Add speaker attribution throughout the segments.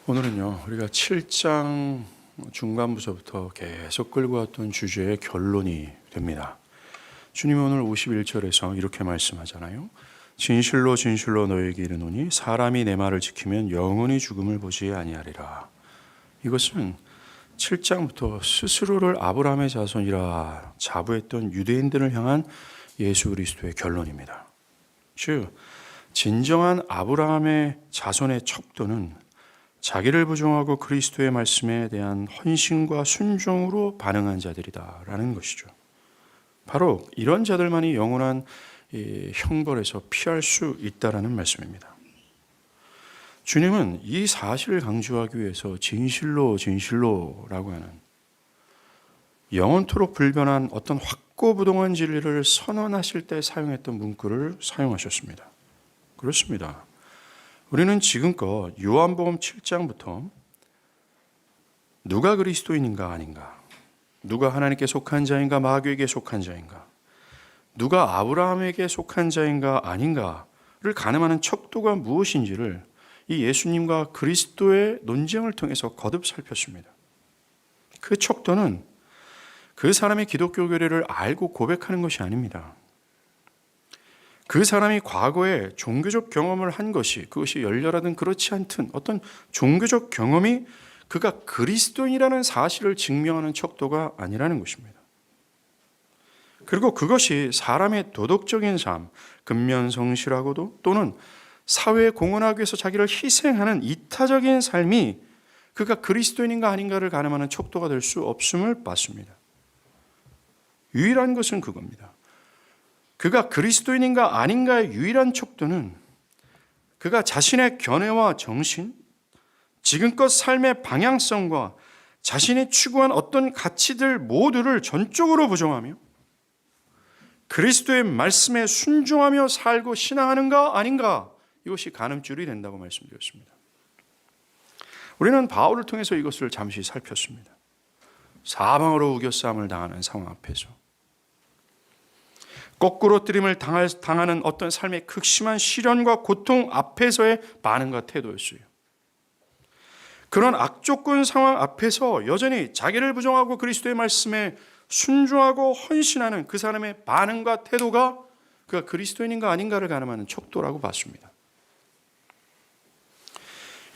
Speaker 1: 오늘은요, 우리가 7장 중간부서부터 계속 끌고 왔던 주제의 결론이 됩니다. 주님은 오늘 51절에서 이렇게 말씀하잖아요. 진실로 진실로 너에게 이르노니 사람이 내 말을 지키면 영원히 죽음을 보지 아니하리라. 이것은 7장부터 스스로를 아브라함의 자손이라 자부했던 유대인들을 향한 예수 그리스도의 결론입니다. 즉, 진정한 아브라함의 자손의 척도는 자기를 부정하고 그리스도의 말씀에 대한 헌신과 순종으로 반응한 자들이다라는 것이죠. 바로 이런 자들만이 영원한 형벌에서 피할 수 있다라는 말씀입니다. 주님은 이 사실을 강조하기 위해서 진실로 진실로라고 하는 영원토록 불변한 어떤 확고부동한 진리를 선언하실 때 사용했던 문구를 사용하셨습니다. 그렇습니다. 우리는 지금껏 요한복음 7장부터 누가 그리스도인인가 아닌가, 누가 하나님께 속한 자인가 마귀에게 속한 자인가, 누가 아브라함에게 속한 자인가 아닌가를 가늠하는 척도가 무엇인지를 이 예수님과 그리스도의 논쟁을 통해서 거듭 살폈습니다. 그 척도는 그 사람의 기독교 교리를 알고 고백하는 것이 아닙니다. 그 사람이 과거에 종교적 경험을 한 것이, 그것이 열렬하든 그렇지 않든 어떤 종교적 경험이 그가 그리스도인이라는 사실을 증명하는 척도가 아니라는 것입니다. 그리고 그것이 사람의 도덕적인 삶, 근면성실하고도 또는 사회에 공헌하기 위해서 자기를 희생하는 이타적인 삶이 그가 그리스도인인가 아닌가를 가늠하는 척도가 될 수 없음을 봤습니다. 유일한 것은 그겁니다. 그가 그리스도인인가 아닌가의 유일한 척도는 그가 자신의 견해와 정신, 지금껏 삶의 방향성과 자신이 추구한 어떤 가치들 모두를 전적으로 부정하며 그리스도의 말씀에 순종하며 살고 신앙하는가 아닌가, 이것이 가늠줄이 된다고 말씀드렸습니다. 우리는 바울을 통해서 이것을 잠시 살폈습니다. 사방으로 우겨싸움을 당하는 상황 앞에서 거꾸로 뜨림을 당하는 어떤 삶의 극심한 시련과 고통 앞에서의 반응과 태도였어요. 그런 악조건 상황 앞에서 여전히 자기를 부정하고 그리스도의 말씀에 순종하고 헌신하는 그 사람의 반응과 태도가 그가 그리스도인인가 아닌가를 가늠하는 척도라고 봤습니다.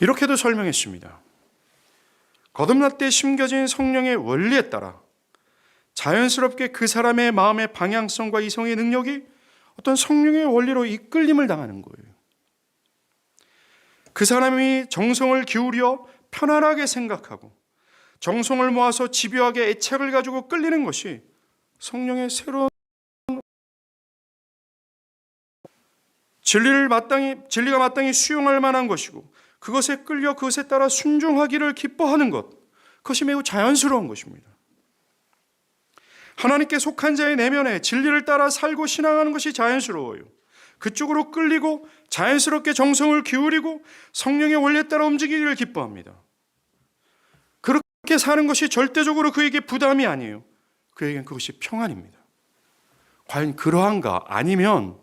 Speaker 1: 이렇게도 설명했습니다. 거듭날 때 심겨진 성령의 원리에 따라 자연스럽게 그 사람의 마음의 방향성과 이성의 능력이 어떤 성령의 원리로 이끌림을 당하는 거예요. 그 사람이 정성을 기울여 편안하게 생각하고 정성을 모아서 집요하게 애착을 가지고 끌리는 것이 성령의 새로운 진리가 마땅히 수용할 만한 것이고 그것에 끌려 그것에 따라 순종하기를 기뻐하는 것, 그것이 매우 자연스러운 것입니다. 하나님께 속한 자의 내면에 진리를 따라 살고 신앙하는 것이 자연스러워요. 그쪽으로 끌리고 자연스럽게 정성을 기울이고 성령의 원리에 따라 움직이기를 기뻐합니다. 그렇게 사는 것이 절대적으로 그에게 부담이 아니에요. 그에겐 그것이 평안입니다. 과연 그러한가? 아니면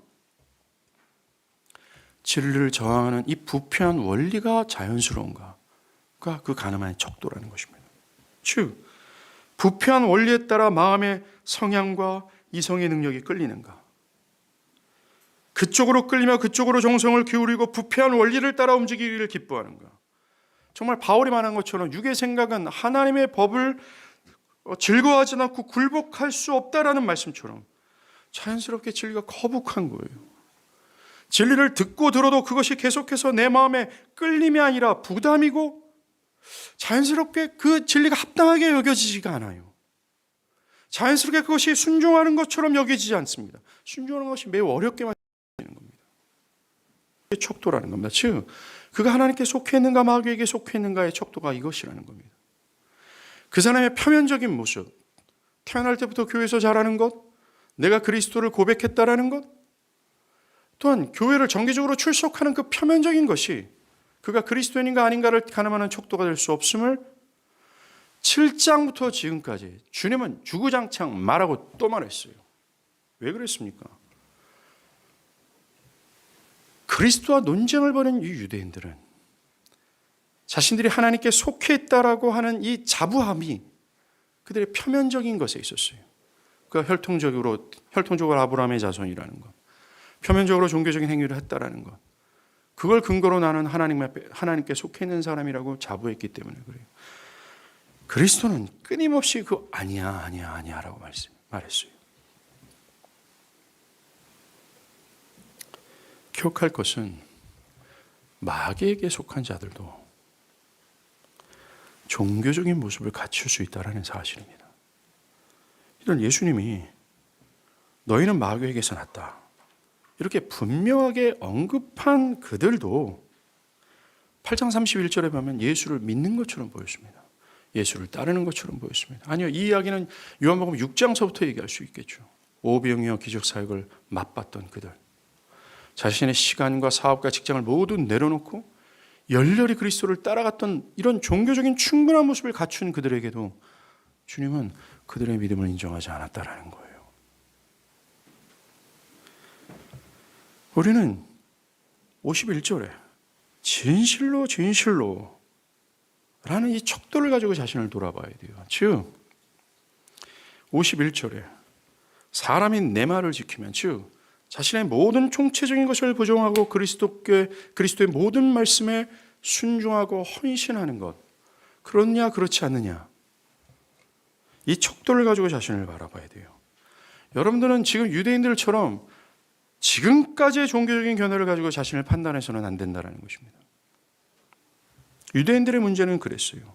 Speaker 1: 진리를 저항하는 이 부패한 원리가 자연스러운가가 그 가늠한 척도라는 것입니다. 즉, 부패한 원리에 따라 마음의 성향과 이성의 능력이 끌리는가? 그쪽으로 끌리며 그쪽으로 정성을 기울이고 부패한 원리를 따라 움직이기를 기뻐하는가? 정말 바울이 말한 것처럼 육의 생각은 하나님의 법을 즐거워하지 않고 굴복할 수 없다라는 말씀처럼 자연스럽게 진리가 거북한 거예요. 진리를 듣고 들어도 그것이 계속해서 내 마음에 끌림이 아니라 부담이고 자연스럽게 그 진리가 합당하게 여겨지지가 않아요. 자연스럽게 그것이 순종하는 것처럼 여겨지지 않습니다. 순종하는 것이 매우 어렵게 만드는 겁니다. 그게 척도라는 겁니다. 즉, 그가 하나님께 속해 있는가 마귀에게 속해 있는가의 척도가 이것이라는 겁니다. 그 사람의 표면적인 모습, 태어날 때부터 교회에서 자라는 것, 내가 그리스도를 고백했다라는 것, 또한 교회를 정기적으로 출석하는 그 표면적인 것이 그가 그리스도인인가 아닌가를 가늠하는 척도가 될 수 없음을 7장부터 지금까지 주님은 주구장창 말하고 또 말했어요. 왜 그랬습니까? 그리스도와 논쟁을 벌인 이 유대인들은 자신들이 하나님께 속해 있다라고 하는 이 자부함이 그들의 표면적인 것에 있었어요. 그러니까 혈통적으로 아브라함의 자손이라는 것, 표면적으로 종교적인 행위를 했다라는 것, 그걸 근거로 나는 하나님께 속해 있는 사람이라고 자부했기 때문에 그래요. 그리스도는 끊임없이 아니야라고 말했어요. 기억할 것은 마귀에게 속한 자들도 종교적인 모습을 갖출 수 있다는 사실입니다. 이런 예수님이 너희는 마귀에게서 났다, 이렇게 분명하게 언급한 그들도 8장 31절에 보면 예수를 믿는 것처럼 보였습니다. 예수를 따르는 것처럼 보였습니다. 아니요, 이 이야기는 요한복음 6장서부터 얘기할 수 있겠죠. 오병이어 기적사역을 맛봤던 그들, 자신의 시간과 사업과 직장을 모두 내려놓고 열렬히 그리스도를 따라갔던 이런 종교적인 충분한 모습을 갖춘 그들에게도 주님은 그들의 믿음을 인정하지 않았다라는 거예요. 우리는 51절에 진실로 라는 이 척도를 가지고 자신을 돌아봐야 돼요. 즉 51절에 사람이 내 말을 지키면, 즉 자신의 모든 총체적인 것을 부정하고 그리스도의 모든 말씀에 순종하고 헌신하는 것, 그렇냐 그렇지 않느냐, 이 척도를 가지고 자신을 바라봐야 돼요. 여러분들은 지금 유대인들처럼 지금까지의 종교적인 견해를 가지고 자신을 판단해서는 안 된다는 것입니다. 유대인들의 문제는 그랬어요.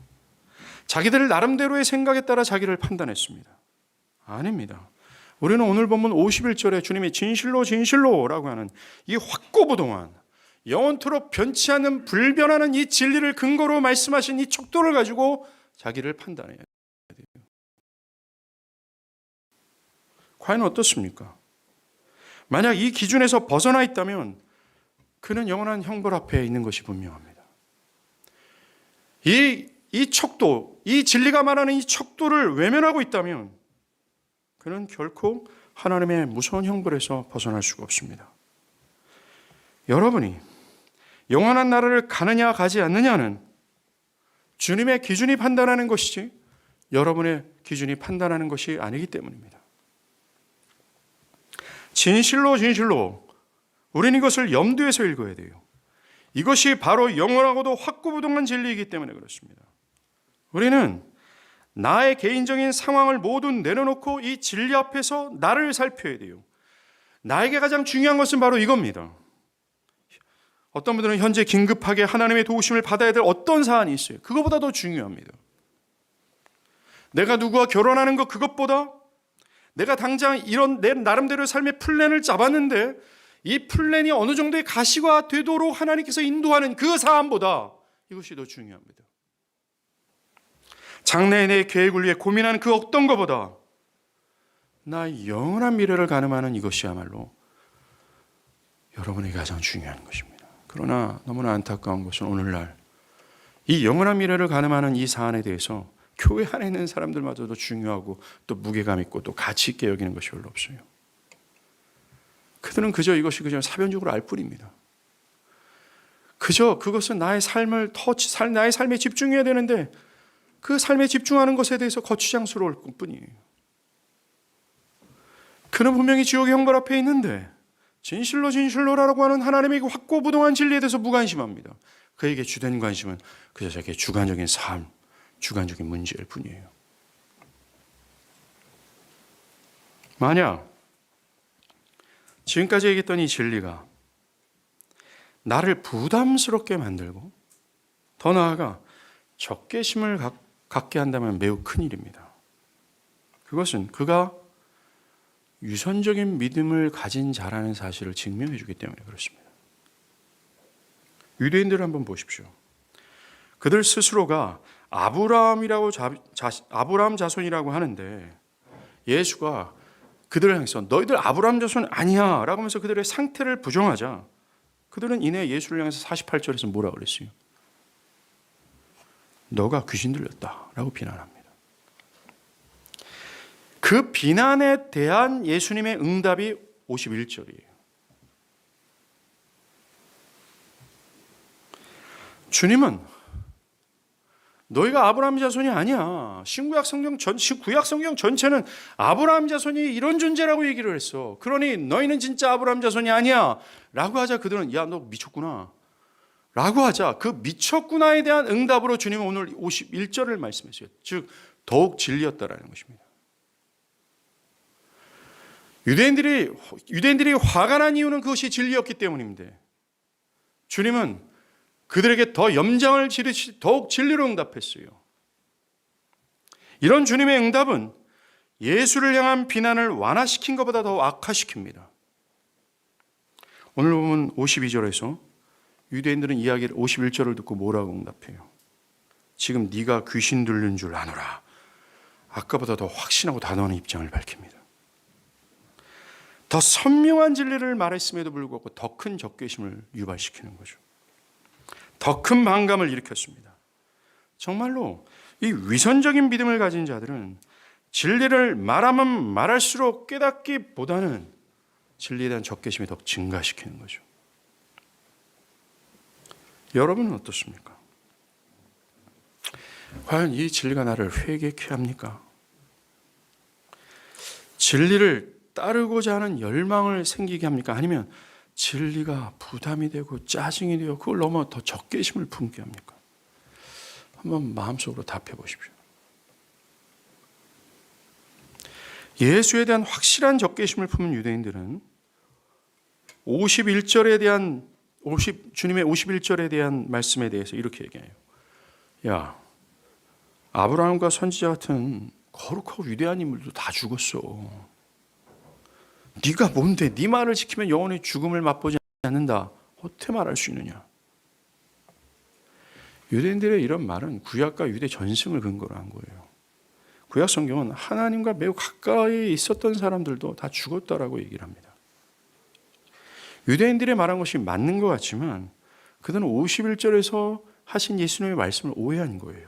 Speaker 1: 자기들 나름대로의 생각에 따라 자기를 판단했습니다. 아닙니다. 우리는 오늘 본문 51절에 주님이 진실로라고 하는 이 확고부동한, 영원토록 변치 않는 불변하는 이 진리를 근거로 말씀하신 이 척도를 가지고 자기를 판단해야 돼요. 과연 어떻습니까? 만약 이 기준에서 벗어나 있다면 그는 영원한 형벌 앞에 있는 것이 분명합니다. 이 척도, 이 진리가 말하는 이 척도를 외면하고 있다면 그는 결코 하나님의 무서운 형벌에서 벗어날 수가 없습니다. 여러분이 영원한 나라를 가느냐 가지 않느냐는 주님의 기준이 판단하는 것이지 여러분의 기준이 판단하는 것이 아니기 때문입니다. 진실로 우리는 이것을 염두에서 읽어야 돼요. 이것이 바로 영원하고도 확고부동한 진리이기 때문에 그렇습니다. 우리는 나의 개인적인 상황을 모두 내려놓고 이 진리 앞에서 나를 살펴야 돼요. 나에게 가장 중요한 것은 바로 이겁니다. 어떤 분들은 현재 긴급하게 하나님의 도우심을 받아야 될 어떤 사안이 있어요. 그것보다 더 중요합니다. 내가 누구와 결혼하는 것, 그것보다 내가 당장 이런 내 나름대로의 삶의 플랜을 잡았는데 이 플랜이 어느 정도의 가시가 되도록 하나님께서 인도하는 그 사안보다 이것이 더 중요합니다. 장래의 계획을 위해 고민하는 그 어떤 것보다 나의 영원한 미래를 가늠하는 이것이야말로 여러분에게 가장 중요한 것입니다. 그러나 너무나 안타까운 것은 오늘날 이 영원한 미래를 가늠하는 이 사안에 대해서 교회 안에 있는 사람들마저도 중요하고 또 무게감 있고 또 가치 있게 여기는 것이 별로 없어요. 그들은 이것이 그저 사변적으로 알 뿐입니다. 그것은 나의 삶에 집중해야 되는데 그 삶에 집중하는 것에 대해서 거추장스러울 뿐이에요. 그는 분명히 지옥의 형벌 앞에 있는데 진실로라고 하는 하나님의 확고부동한 진리에 대해서 무관심합니다. 그에게 주된 관심은 그저 자기의 주관적인 삶, 주관적인 문제일 뿐이에요. 만약 지금까지 얘기했던 이 진리가 나를 부담스럽게 만들고 더 나아가 적개심을 갖게 한다면 매우 큰일입니다. 그것은 그가 유선적인 믿음을 가진 자라는 사실을 증명해 주기 때문에 그렇습니다. 유대인들을 한번 보십시오. 그들 스스로가 아브라함 자손이라고 하는데 예수가 그들을 향해서 너희들 아브라함 자손 아니야 라고 하면서 그들의 상태를 부정하자 그들은 이내 예수를 향해서 48절에서 뭐라 그랬어요? 너가 귀신 들렸다 라고 비난합니다. 그 비난에 대한 예수님의 응답이 51절이에요. 주님은 너희가 아브라함 자손이 아니야. 구약 성경 전체는 아브라함 자손이 이런 존재라고 얘기를 했어. 그러니 너희는 진짜 아브라함 자손이 아니야. 라고 하자 그들은 야, 너 미쳤구나. 라고 하자 그 미쳤구나에 대한 응답으로 주님은 오늘 51절을 말씀하셨어요. 즉 더욱 진리였다라는 것입니다. 유대인들이 화가 난 이유는 그것이 진리였기 때문입니다. 주님은 그들에게 더 염장을 지르시 더욱 진리로 응답했어요. 이런 주님의 응답은 예수를 향한 비난을 완화시킨 것보다 더 악화시킵니다. 오늘 보면 52절에서 유대인들은 이야기를 51절을 듣고 뭐라고 응답해요? 지금 네가 귀신 들린 줄 아노라. 아까보다 더 확신하고 단호한 입장을 밝힙니다. 더 선명한 진리를 말했음에도 불구하고 더 큰 적개심을 유발시키는 거죠. 더 큰 반감을 일으켰습니다. 정말로 이 위선적인 믿음을 가진 자들은 진리를 말하면 말할수록 깨닫기보다는 진리에 대한 적개심이 더 증가시키는 거죠. 여러분은 어떻습니까? 과연 이 진리가 나를 회개케 합니까? 진리를 따르고자 하는 열망을 생기게 합니까? 아니면 진리가 부담이 되고 짜증이 되어 그걸 넘어 더 적개심을 품게 합니까? 한번 마음속으로 답해 보십시오. 예수에 대한 확실한 적개심을 품은 유대인들은 주님의 51절에 대한 말씀에 대해서 이렇게 얘기해요. 야, 아브라함과 선지자 같은 거룩하고 위대한 인물도 다 죽었어. 네가 뭔데? 네 말을 지키면 영원히 죽음을 맛보지 않는다. 어떻게 말할 수 있느냐? 유대인들의 이런 말은 구약과 유대 전승을 근거로 한 거예요. 구약 성경은 하나님과 매우 가까이 있었던 사람들도 다 죽었다라고 얘기를 합니다. 유대인들이 말한 것이 맞는 것 같지만 그들은 51절에서 하신 예수님의 말씀을 오해한 거예요.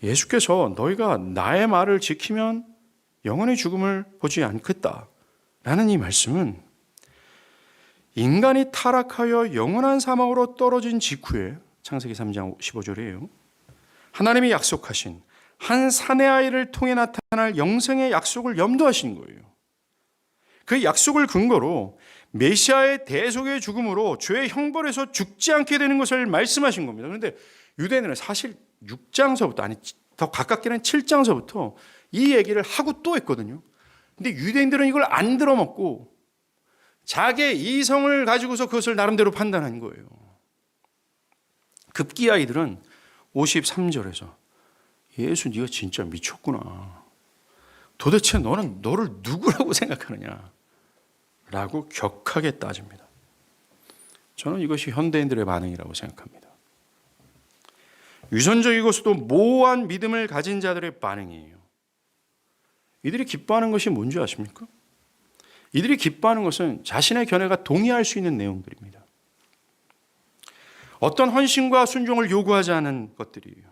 Speaker 1: 예수께서 너희가 나의 말을 지키면 영원히 죽음을 보지 않겠다라는 이 말씀은 인간이 타락하여 영원한 사망으로 떨어진 직후에 창세기 3장 15절이에요. 하나님이 약속하신 한 사내 아이를 통해 나타날 영생의 약속을 염두하신 거예요. 그 약속을 근거로 메시아의 대속의 죽음으로 죄의 형벌에서 죽지 않게 되는 것을 말씀하신 겁니다. 그런데 유대인들은 사실 6장서부터, 아니 더 가깝게는 7장서부터 이 얘기를 하고 또 했거든요. 근데 유대인들은 이걸 안 들어먹고 자기의 이성을 가지고서 그것을 나름대로 판단한 거예요. 급기야 이들은 53절에서 예수 네가 진짜 미쳤구나. 도대체 너는 너를 누구라고 생각하느냐? 라고 격하게 따집니다. 저는 이것이 현대인들의 반응이라고 생각합니다. 위선적이고서도 모호한 믿음을 가진 자들의 반응이에요. 이들이 기뻐하는 것이 뭔지 아십니까? 이들이 기뻐하는 것은 자신의 견해가 동의할 수 있는 내용들입니다. 어떤 헌신과 순종을 요구하지 않은 것들이에요.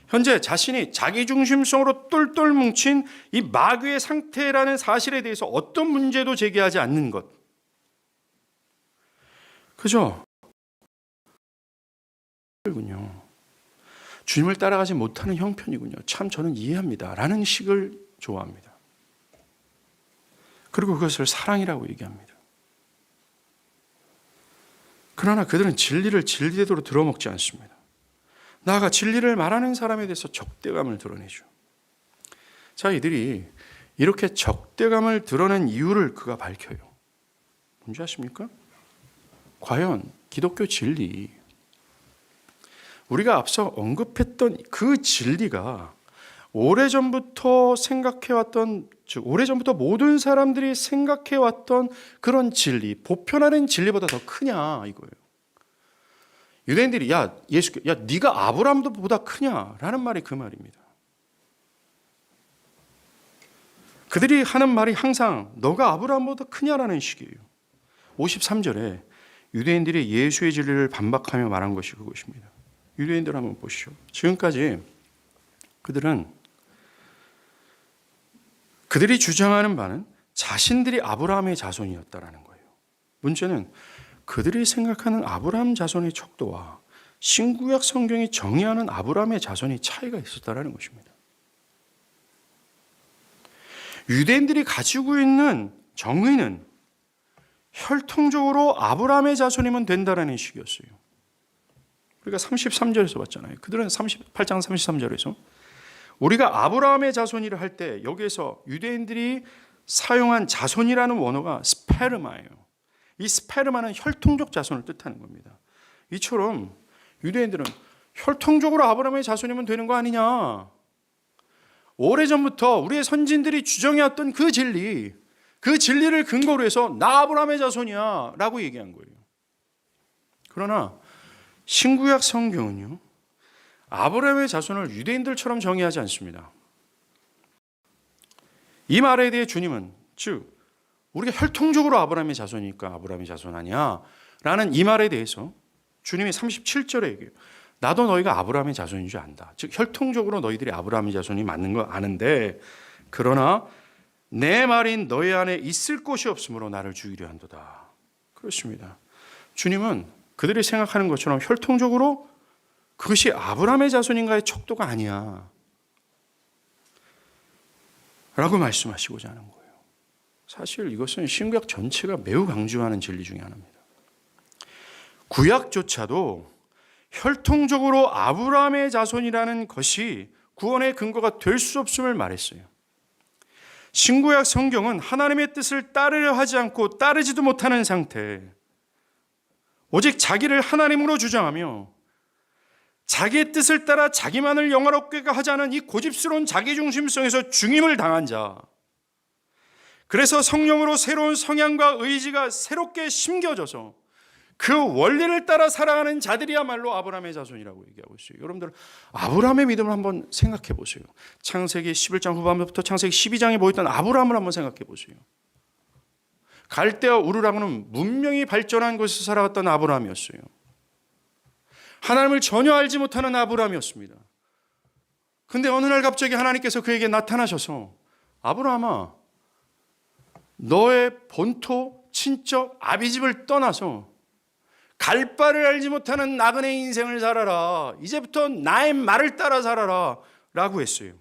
Speaker 1: 현재 자신이 자기중심성으로 똘똘 뭉친 이 마귀의 상태라는 사실에 대해서 어떤 문제도 제기하지 않는 것. 그죠? 주님을 따라가지 못하는 형편이군요. 참 저는 이해합니다. 라는 식을 좋아합니다. 그리고 그것을 사랑이라고 얘기합니다. 그러나 그들은 진리를 진리대로 들어먹지 않습니다. 나아가 진리를 말하는 사람에 대해서 적대감을 드러내죠. 자, 이들이 이렇게 적대감을 드러낸 이유를 그가 밝혀요. 뭔지 아십니까? 과연 기독교 진리, 우리가 앞서 언급했던 그 진리가 오래전부터 생각해왔던, 즉 오래전부터 모든 사람들이 생각해왔던 그런 진리, 보편화된 진리보다 더 크냐 이거예요. 유대인들이 야 네가 아브라함보다 크냐라는 말이 그 말입니다. 그들이 하는 말이 항상 너가 아브라함보다 크냐라는 식이에요. 53절에 유대인들이 예수의 진리를 반박하며 말한 것이 그것입니다. 유대인들 한번 보시죠. 지금까지 그들이 주장하는 바는 자신들이 아브라함의 자손이었다라는 거예요. 문제는 그들이 생각하는 아브라함 자손의 척도와 신구약 성경이 정의하는 아브라함의 자손이 차이가 있었다라는 것입니다. 유대인들이 가지고 있는 정의는 혈통적으로 아브라함의 자손이면 된다라는 식이었어요. 우리가 33절에서 봤잖아요. 그들은 38장 33절에서 우리가 아브라함의 자손이라 할 때 여기에서 유대인들이 사용한 자손이라는 원어가 스페르마예요. 이 스페르마는 혈통적 자손을 뜻하는 겁니다. 이처럼 유대인들은 혈통적으로 아브라함의 자손이면 되는 거 아니냐. 오래전부터 우리의 선진들이 주장해왔던 그 진리를 근거로 해서 나 아브라함의 자손이야 라고 얘기한 거예요. 그러나 신구약 성경은요, 아브라함의 자손을 유대인들처럼 정의하지 않습니다. 이 말에 대해 주님은, 즉 우리가 혈통적으로 아브라함의 자손이니까 아브라함의 자손 아니야 라는 이 말에 대해서 주님이 37절에 얘기해요. 나도 너희가 아브라함의 자손인 줄 안다. 즉 혈통적으로 너희들이 아브라함의 자손이 맞는 거 아는데, 그러나 내 말인 너희 안에 있을 곳이 없으므로 나를 죽이려 한도다. 그렇습니다. 주님은 그들이 생각하는 것처럼 혈통적으로 그것이 아브라함의 자손인가의 척도가 아니야 라고 말씀하시고자 하는 거예요. 사실 이것은 신구약 전체가 매우 강조하는 진리 중에 하나입니다. 구약조차도 혈통적으로 아브라함의 자손이라는 것이 구원의 근거가 될 수 없음을 말했어요. 신구약 성경은 하나님의 뜻을 따르려 하지 않고 따르지도 못하는 상태, 오직 자기를 하나님으로 주장하며 자기의 뜻을 따라 자기만을 영화롭게 하자는 이 고집스러운 자기중심성에서 중임을 당한 자, 그래서 성령으로 새로운 성향과 의지가 새롭게 심겨져서 그 원리를 따라 살아가는 자들이야말로 아브라함의 자손이라고 얘기하고 있어요. 여러분들 아브라함의 믿음을 한번 생각해 보세요. 창세기 11장 후반부터 창세기 12장에 보였던 아브라함을 한번 생각해 보세요. 갈대아 우르라고는 문명이 발전한 곳에서 살아갔던 아브라함이었어요. 하나님을 전혀 알지 못하는 아브라함이었습니다. 근데 어느 날 갑자기 하나님께서 그에게 나타나셔서, 아브라함아, 너의 본토, 친척, 아비집을 떠나서 갈 바를 알지 못하는 나그네 인생을 살아라. 이제부터 나의 말을 따라 살아라 라고 했어요.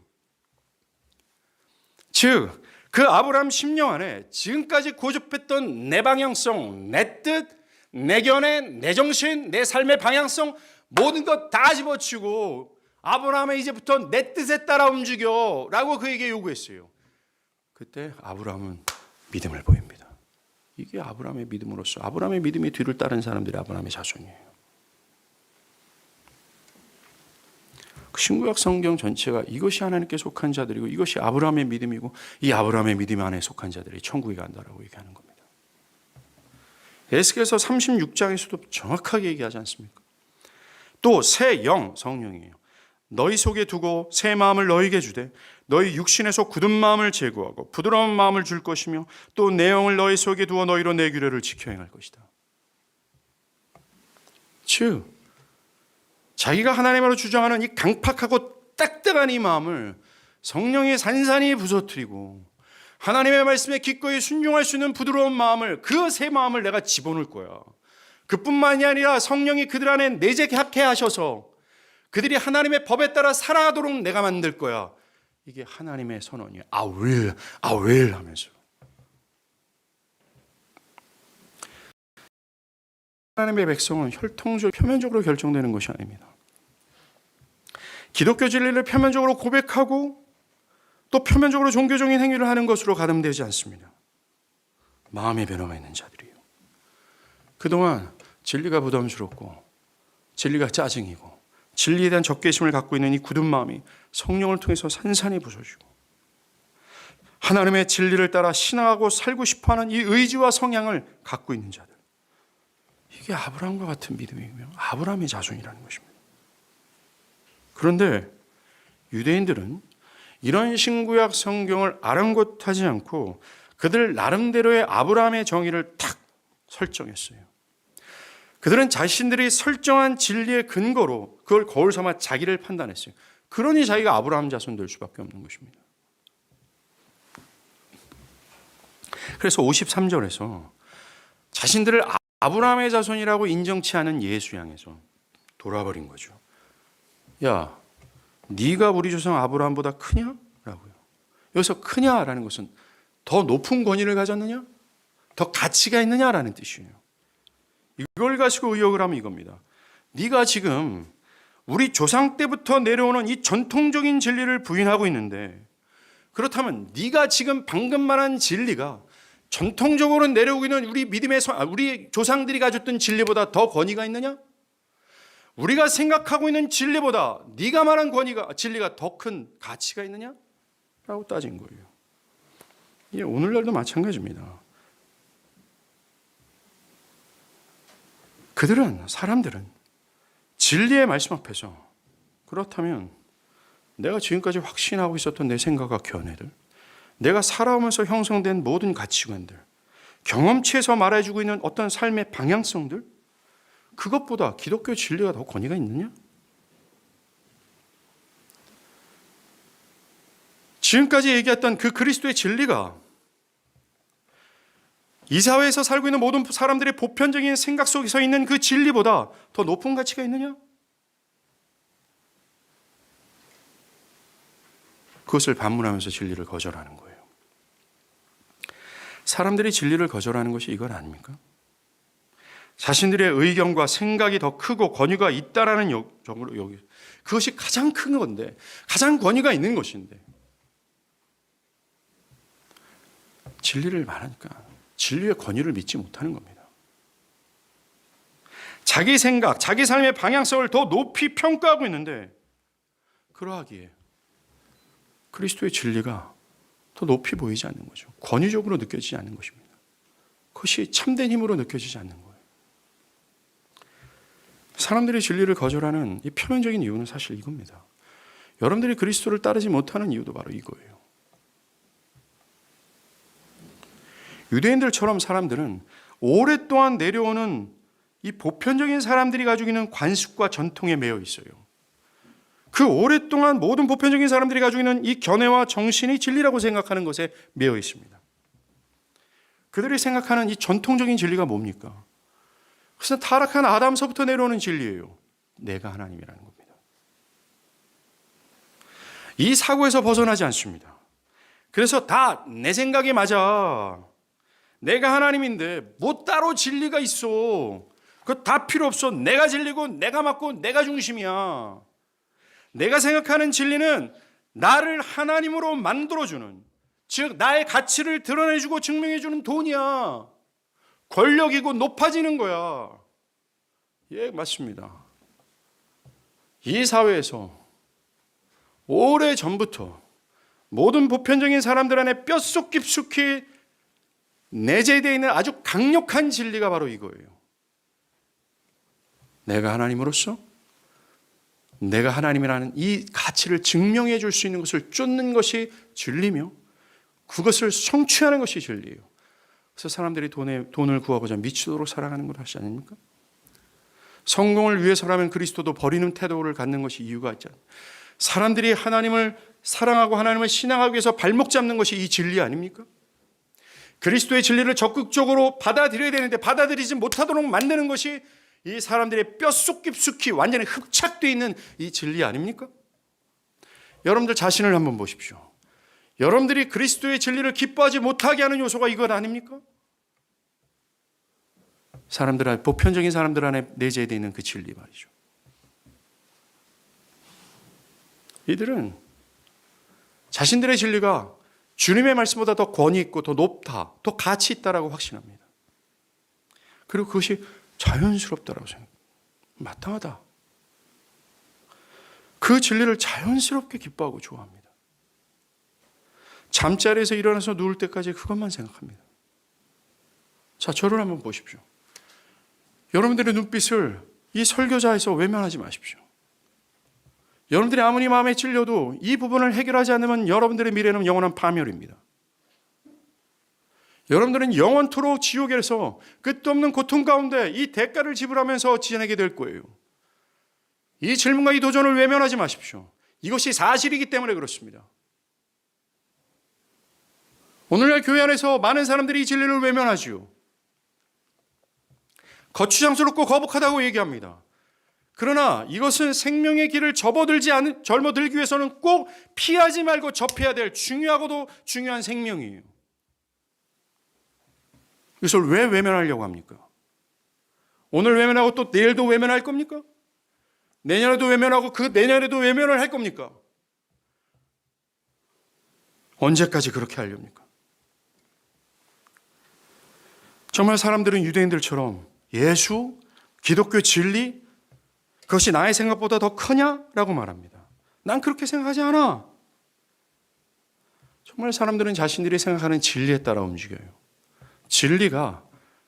Speaker 1: 즉, 그 아브라함 10년 안에 지금까지 고집했던 내 방향성, 내 뜻, 내 견해, 내 정신, 내 삶의 방향성 모든 것 다 집어치우고 아브라함은 이제부터 내 뜻에 따라 움직여 라고 그에게 요구했어요. 그때 아브라함은 믿음을 보입니다. 이게 아브라함의 믿음으로서, 아브라함의 믿음이 뒤를 따른 사람들이 아브라함의 자손이에요. 신구약 성경 전체가 이것이 하나님께 속한 자들이고 이것이 아브라함의 믿음이고 이 아브라함의 믿음 안에 속한 자들이 천국에 간다라고 얘기하는 겁니다. 에스겔서 36장에서도 정확하게 얘기하지 않습니까? 또 새 영, 성령이에요. 너희 속에 두고 새 마음을 너희에게 주되 너희 육신에서 굳은 마음을 제거하고 부드러운 마음을 줄 것이며 또 내 영을 너희 속에 두어 너희로 내 규례를 지켜 행할 것이다. 즉 자기가 하나님으로 주장하는 이 강팍하고 딱딱한 이 마음을 성령이 산산히 부서뜨리고 하나님의 말씀에 기꺼이 순종할 수 있는 부드러운 마음을, 그 새 마음을 내가 집어넣을 거야. 그뿐만이 아니라 성령이 그들 안에 내재하게 하셔서 그들이 하나님의 법에 따라 살아가도록 내가 만들 거야. 이게 하나님의 선언이에요. I will 하면서. 하나님의 백성은 혈통적, 표면적으로 결정되는 것이 아닙니다. 기독교 진리를 표면적으로 고백하고 또 표면적으로 종교적인 행위를 하는 것으로 가늠되지 않습니다. 마음의 변화가 있는 자들이에요. 그동안 진리가 부담스럽고 진리가 짜증이고 진리에 대한 적개심을 갖고 있는 이 굳은 마음이 성령을 통해서 산산히 부서지고 하나님의 진리를 따라 신앙하고 살고 싶어하는 이 의지와 성향을 갖고 있는 자들, 이게 아브라함과 같은 믿음이며 아브라함의 자손이라는 것입니다. 그런데 유대인들은 이런 신구약 성경을 아랑곳하지 않고 그들 나름대로의 아브라함의 정의를 탁 설정했어요. 그들은 자신들이 설정한 진리의 근거로 그걸 거울 삼아 자기를 판단했어요. 그러니 자기가 아브라함 자손 될 수밖에 없는 것입니다. 그래서 53절에서 자신들을 아브라함의 자손이라고 인정치 않은 예수 향해서 돌아버린 거죠. 야, 네가 우리 조상 아브라함보다 크냐? 라고요. 여기서 크냐라는 것은 더 높은 권위를 가졌느냐? 더 가치가 있느냐라는 뜻이에요. 이걸 가지고 의역을 하면 이겁니다. 네가 지금 우리 조상 때부터 내려오는 이 전통적인 진리를 부인하고 있는데, 그렇다면 네가 지금 방금 말한 진리가 전통적으로 내려오고 있는 우리 조상들이 가졌던 진리보다 더 권위가 있느냐? 우리가 생각하고 있는 진리보다 네가 말한 진리가 더 큰 가치가 있느냐? 라고 따진 거예요. 예, 오늘날도 마찬가지입니다. 사람들은 진리의 말씀 앞에서, 그렇다면 내가 지금까지 확신하고 있었던 내 생각과 견해들, 내가 살아오면서 형성된 모든 가치관들, 경험치에서 말해주고 있는 어떤 삶의 방향성들, 그것보다 기독교 진리가 더 권위가 있느냐? 지금까지 얘기했던 그 그리스도의 진리가 이 사회에서 살고 있는 모든 사람들의 보편적인 생각 속에서 있는 그 진리보다 더 높은 가치가 있느냐? 그것을 반문하면서 진리를 거절하는 거예요. 사람들이 진리를 거절하는 것이 이건 아닙니까? 자신들의 의견과 생각이 더 크고 권위가 있다라는 적으로 그것이 가장 큰 건데, 가장 권위가 있는 것인데, 진리를 말하니까 진리의 권위를 믿지 못하는 겁니다. 자기 생각, 자기 삶의 방향성을 더 높이 평가하고 있는데, 그러하기에 그리스도의 진리가 더 높이 보이지 않는 거죠. 권위적으로 느껴지지 않는 것입니다. 그것이 참된 힘으로 느껴지지 않는 거예요. 사람들이 진리를 거절하는 이 표면적인 이유는 사실 이겁니다. 여러분들이 그리스도를 따르지 못하는 이유도 바로 이거예요. 유대인들처럼 사람들은 오랫동안 내려오는 이 보편적인 사람들이 가지고 있는 관습과 전통에 매여 있어요. 그 오랫동안 모든 보편적인 사람들이 가지고 있는 이 견해와 정신이 진리라고 생각하는 것에 매여 있습니다. 그들이 생각하는 이 전통적인 진리가 뭡니까? 그것은 타락한 아담서부터 내려오는 진리예요. 내가 하나님이라는 겁니다. 이 사고에서 벗어나지 않습니다. 그래서 다 내 생각이 맞아. 내가 하나님인데 뭐 따로 진리가 있어. 그거 다 필요 없어. 내가 진리고 내가 맞고 내가 중심이야. 내가 생각하는 진리는 나를 하나님으로 만들어주는, 즉 나의 가치를 드러내주고 증명해주는 돈이야. 권력이고 높아지는 거야. 예, 맞습니다. 이 사회에서 오래전부터 모든 보편적인 사람들 안에 뼛속 깊숙이 내재되어 있는 아주 강력한 진리가 바로 이거예요. 내가 하나님으로서 내가 하나님이라는 이 가치를 증명해 줄 수 있는 것을 쫓는 것이 진리며, 그것을 성취하는 것이 진리예요. 그래서 사람들이 돈을 구하고자 미치도록 살아가는 것이 아닙니까? 성공을 위해서라면 그리스도도 버리는 태도를 갖는 것이 이유가 있잖아요. 사람들이 하나님을 사랑하고 하나님을 신앙하기 위해서 발목 잡는 것이 이 진리 아닙니까? 그리스도의 진리를 적극적으로 받아들여야 되는데 받아들이지 못하도록 만드는 것이 이 사람들의 뼛속 깊숙이 완전히 흡착되어 있는 이 진리 아닙니까? 여러분들 자신을 한번 보십시오. 여러분들이 그리스도의 진리를 기뻐하지 못하게 하는 요소가 이것 아닙니까? 보편적인 사람들 안에 내재되어 있는 그 진리 말이죠. 이들은 자신들의 진리가 주님의 말씀보다 더 권위 있고 더 높다, 더 가치 있다라고 확신합니다. 그리고 그것이 자연스럽다라고 생각합니다. 마땅하다. 그 진리를 자연스럽게 기뻐하고 좋아합니다. 잠자리에서 일어나서 누울 때까지 그것만 생각합니다. 자, 저를 한번 보십시오. 여러분들의 눈빛을 이 설교자에서 외면하지 마십시오. 여러분들이 아무리 마음에 찔려도 이 부분을 해결하지 않으면 여러분들의 미래는 영원한 파멸입니다. 여러분들은 영원토록 지옥에서 끝도 없는 고통 가운데 이 대가를 지불하면서 지내게 될 거예요. 이 질문과 이 도전을 외면하지 마십시오. 이것이 사실이기 때문에 그렇습니다. 오늘날 교회 안에서 많은 사람들이 이 진리를 외면하지요. 거추장스럽고 거북하다고 얘기합니다. 그러나 이것은 생명의 길을 젊어들기 위해서는 꼭 피하지 말고 접해야 될 중요하고도 중요한 생명이에요. 이것을 왜 외면하려고 합니까? 오늘 외면하고 또 내일도 외면할 겁니까? 내년에도 외면하고 그 내년에도 외면을 할 겁니까? 언제까지 그렇게 하렵니까? 정말 사람들은 유대인들처럼 예수, 기독교 진리, 그것이 나의 생각보다 더 크냐라고 말합니다. 난 그렇게 생각하지 않아. 정말 사람들은 자신들이 생각하는 진리에 따라 움직여요. 진리가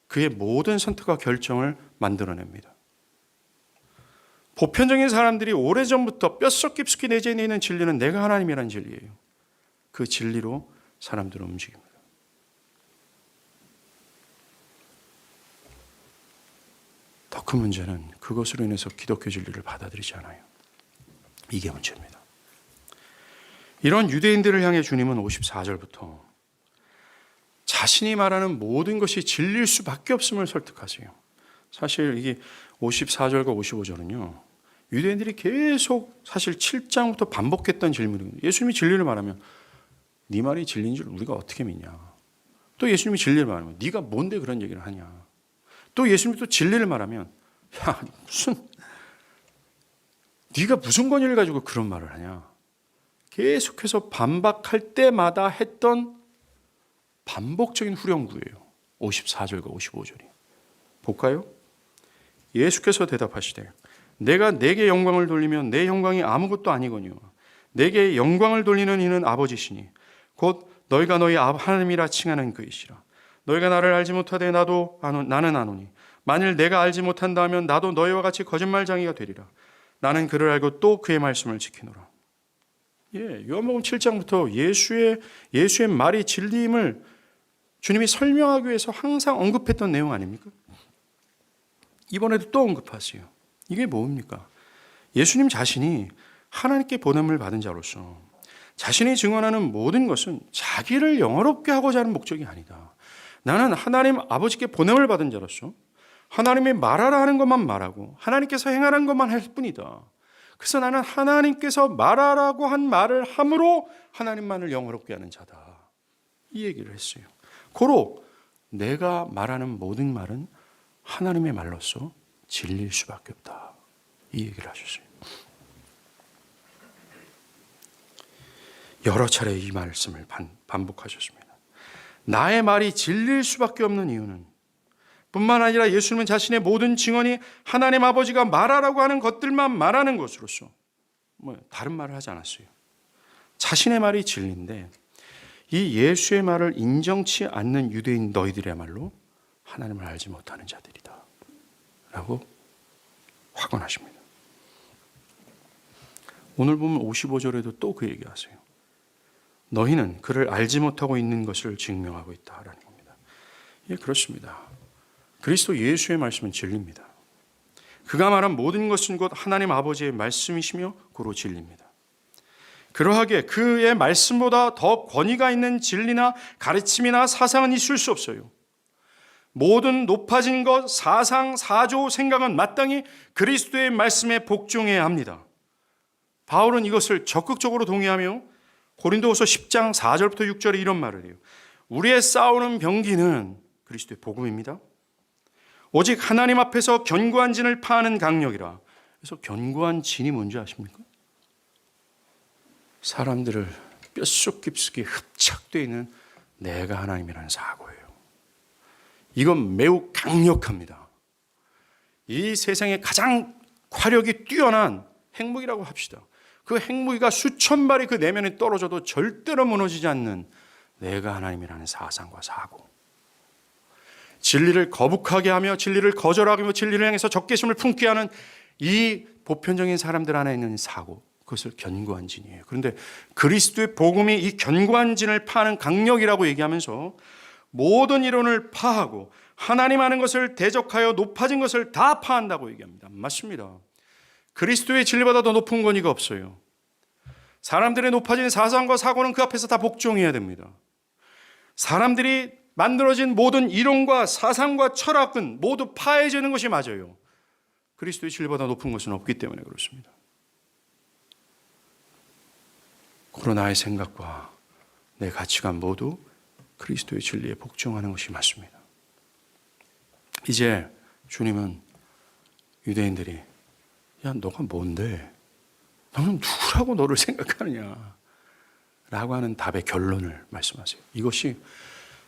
Speaker 1: 그의 모든 선택과 결정을 만들어냅니다. 보편적인 사람들이 오래전부터 뼛속 깊숙이 내재해 있는 진리는 내가 하나님이라는 진리예요. 그 진리로 사람들은 움직입니다. 더 큰 문제는 그것으로 인해서 기독교 진리를 받아들이지 않아요. 이게 문제입니다. 이런 유대인들을 향해 주님은 54절부터 자신이 말하는 모든 것이 진리일 수밖에 없음을 설득하세요. 사실 이게 54절과 55절은요. 유대인들이 계속 사실 7장부터 반복했던 질문이거든요. 예수님이 진리를 말하면 네 말이 진리인 줄 우리가 어떻게 믿냐. 또 예수님이 진리를 말하면 네가 뭔데 그런 얘기를 하냐. 또 예수님이 또 진리를 말하면 야 네가 무슨 권위를 가지고 그런 말을 하냐. 계속해서 반박할 때마다 했던 반복적인 후렴구예요. 54절과 55절이. 볼까요? 예수께서 대답하시되 내가 내게 영광을 돌리면 내 영광이 아무것도 아니거니와 내게 영광을 돌리는 이는 아버지시니 곧 너희가 너희 하나님이라 칭하는 그이시라. 너희가 나를 알지 못하되 나는 아노니 만일 내가 알지 못한다 하면 나도 너희와 같이 거짓말쟁이가 되리라. 나는 그를 알고 또 그의 말씀을 지키노라. 요한복음 7장부터 예수의 말이 진리임을 주님이 설명하기 위해서 항상 언급했던 내용 아닙니까? 이번에도 또 언급하세요. 이게 뭡니까? 예수님 자신이 하나님께 보냄을 받은 자로서 자신이 증언하는 모든 것은 자기를 영화롭게 하고자 하는 목적이 아니다. 나는 하나님 아버지께 보냄을 받은 자로서 하나님이 말하라 하는 것만 말하고 하나님께서 행하라는 것만 할 뿐이다. 그래서 나는 하나님께서 말하라고 한 말을 함으로 하나님만을 영화롭게 하는 자다. 이 얘기를 했어요. 고로 내가 말하는 모든 말은 하나님의 말로서 진리일 수밖에 없다. 이 얘기를 하셨어요. 여러 차례 이 말씀을 반복하셨습니다. 나의 말이 진리일 수밖에 없는 이유는 뿐만 아니라 예수님은 자신의 모든 증언이 하나님 아버지가 말하라고 하는 것들만 말하는 것으로서 다른 말을 하지 않았어요. 자신의 말이 진리인데 이 예수의 말을 인정치 않는 유대인 너희들이야말로 하나님을 알지 못하는 자들이다 라고 확언하십니다. 오늘 보면 55절에도 또 그 얘기하세요. 너희는 그를 알지 못하고 있는 것을 증명하고 있다라는 겁니다. 예, 그렇습니다. 그리스도 예수의 말씀은 진리입니다. 그가 말한 모든 것은 곧 하나님 아버지의 말씀이시며 고로 진리입니다. 그러하기에 그의 말씀보다 더 권위가 있는 진리나 가르침이나 사상은 있을 수 없어요. 모든 높아진 것, 사상, 사조, 생각은 마땅히 그리스도의 말씀에 복종해야 합니다. 바울은 이것을 적극적으로 동의하며 고린도후서 10장 4절부터 6절에 이런 말을 해요. 우리의 싸우는 병기는 그리스도의 복음입니다. 오직 하나님 앞에서 견고한 진을 파하는 강력이라. 그래서 견고한 진이 뭔지 아십니까? 사람들을 뼛속 깊숙이 흡착되어 있는 내가 하나님이라는 사고예요. 이건 매우 강력합니다. 이 세상에 가장 화력이 뛰어난 핵무기라고 합시다. 그 핵무기가 수천 발이 그 내면에 떨어져도 절대로 무너지지 않는 내가 하나님이라는 사상과 사고. 진리를 거북하게 하며 진리를 거절하게 하며 진리를 향해서 적개심을 품게 하는 이 보편적인 사람들 안에 있는 사고. 그것을 견고한 진이에요. 그런데 그리스도의 복음이 이 견고한 진을 파는 강력이라고 얘기하면서 모든 이론을 파하고 하나님 하는 것을 대적하여 높아진 것을 다 파한다고 얘기합니다. 맞습니다. 그리스도의 진리보다 더 높은 권위가 없어요. 사람들의 높아진 사상과 사고는 그 앞에서 다 복종해야 됩니다. 사람들이 만들어진 모든 이론과 사상과 철학은 모두 파해지는 것이 맞아요. 그리스도의 진리보다 높은 것은 없기 때문에 그렇습니다. 그러나 나의 생각과 내 가치관 모두 그리스도의 진리에 복종하는 것이 맞습니다. 이제 주님은 유대인들이 야, 너가 뭔데? 너는 누구라고 너를 생각하느냐? 라고 하는 답의 결론을 말씀하세요. 이것이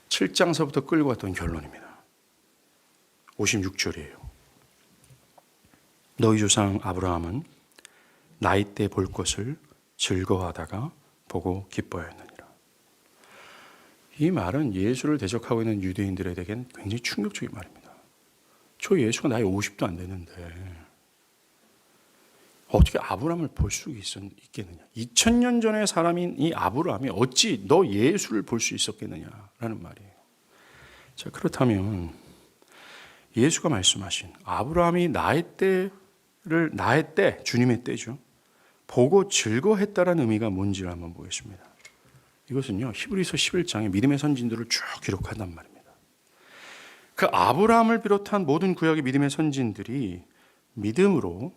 Speaker 1: 7장서부터 끌고 왔던 결론입니다. 56절이에요. 너희 조상 아브라함은 나이 때 볼 것을 즐거워하다가 보고 기뻐하였느니라. 이 말은 예수를 대적하고 있는 유대인들에게는 굉장히 충격적인 말입니다. 저 예수가 나이 50도 안 되는데 어떻게 아브라함을 볼 수 있겠느냐? 2000년 전의 사람인 이 아브라함이 어찌 너 예수를 볼 수 있었겠느냐라는 말이에요. 자, 그렇다면 예수가 말씀하신 아브라함이 나의 때, 주님의 때죠. 보고 즐거워했다라는 의미가 뭔지를 한번 보겠습니다. 이것은요, 히브리서 11장에 믿음의 선진들을 쭉 기록한단 말입니다. 그 아브라함을 비롯한 모든 구약의 믿음의 선진들이 믿음으로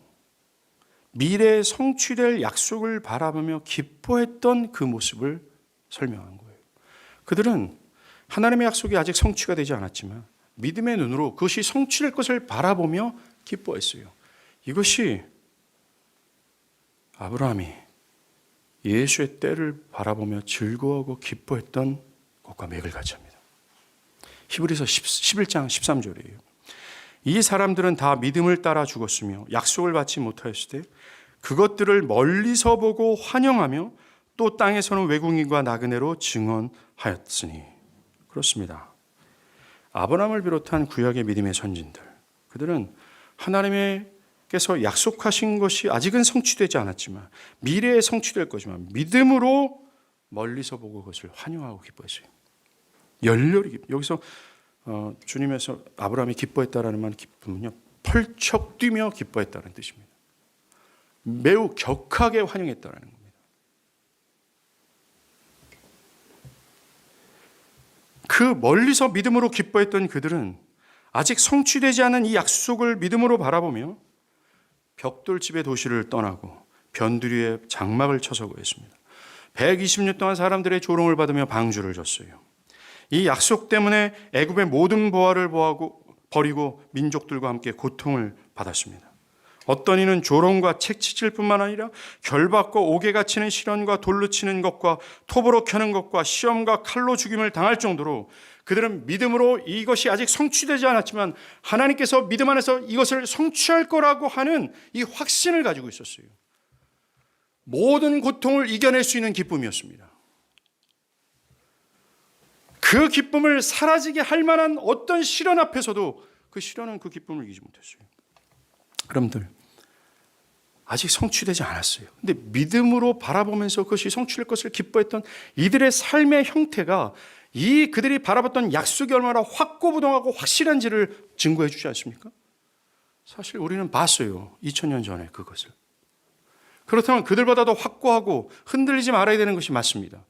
Speaker 1: 미래에 성취될 약속을 바라보며 기뻐했던 그 모습을 설명한 거예요. 그들은 하나님의 약속이 아직 성취가 되지 않았지만 믿음의 눈으로 그것이 성취될 것을 바라보며 기뻐했어요. 이것이 아브라함이 예수의 때를 바라보며 즐거워하고 기뻐했던 것과 맥을 같이 합니다. 히브리서 11장 13절이에요. 이 사람들은 다 믿음을 따라 죽었으며 약속을 받지 못하였을 때 그것들을 멀리서 보고 환영하며 또 땅에서는 외국인과 나그네로 증언하였으니. 그렇습니다. 아브라함을 비롯한 구약의 믿음의 선진들, 그들은 하나님께서 약속하신 것이 아직은 성취되지 않았지만 미래에 성취될 거지만 믿음으로 멀리서 보고 그것을 환영하고 기뻐했어요. 열렬히 여기서 주님에서 아브라함이 기뻐했다라는 말 기쁨은요, 펄쩍 뛰며 기뻐했다는 뜻입니다. 매우 격하게 환영했다라는 겁니다. 그 멀리서 믿음으로 기뻐했던 그들은 아직 성취되지 않은 이 약속을 믿음으로 바라보며 벽돌집의 도시를 떠나고 변두리에 장막을 쳐서고 했습니다. 120년 동안 사람들의 조롱을 받으며 방주를 졌어요. 이 약속 때문에 애굽의 모든 보화를 버리고 민족들과 함께 고통을 받았습니다. 어떤 이는 조롱과 채찍질 뿐만 아니라 결박과 옥에가 치는 시련과 돌로 치는 것과 톱으로 켜는 것과 시험과 칼로 죽임을 당할 정도로 그들은 믿음으로 이것이 아직 성취되지 않았지만 하나님께서 믿음 안에서 이것을 성취할 거라고 하는 이 확신을 가지고 있었어요. 모든 고통을 이겨낼 수 있는 기쁨이었습니다. 그 기쁨을 사라지게 할 만한 어떤 시련 앞에서도 그 시련은 그 기쁨을 이기지 못했어요. 여러분들, 아직 성취되지 않았어요. 근데 믿음으로 바라보면서 그것이 성취될 것을 기뻐했던 이들의 삶의 형태가 이 그들이 바라봤던 약속이 얼마나 확고부동하고 확실한지를 증거해 주지 않습니까? 사실 우리는 봤어요. 2000년 전에 그것을. 그렇다면 그들보다 더 확고하고 흔들리지 말아야 되는 것이 맞습니다.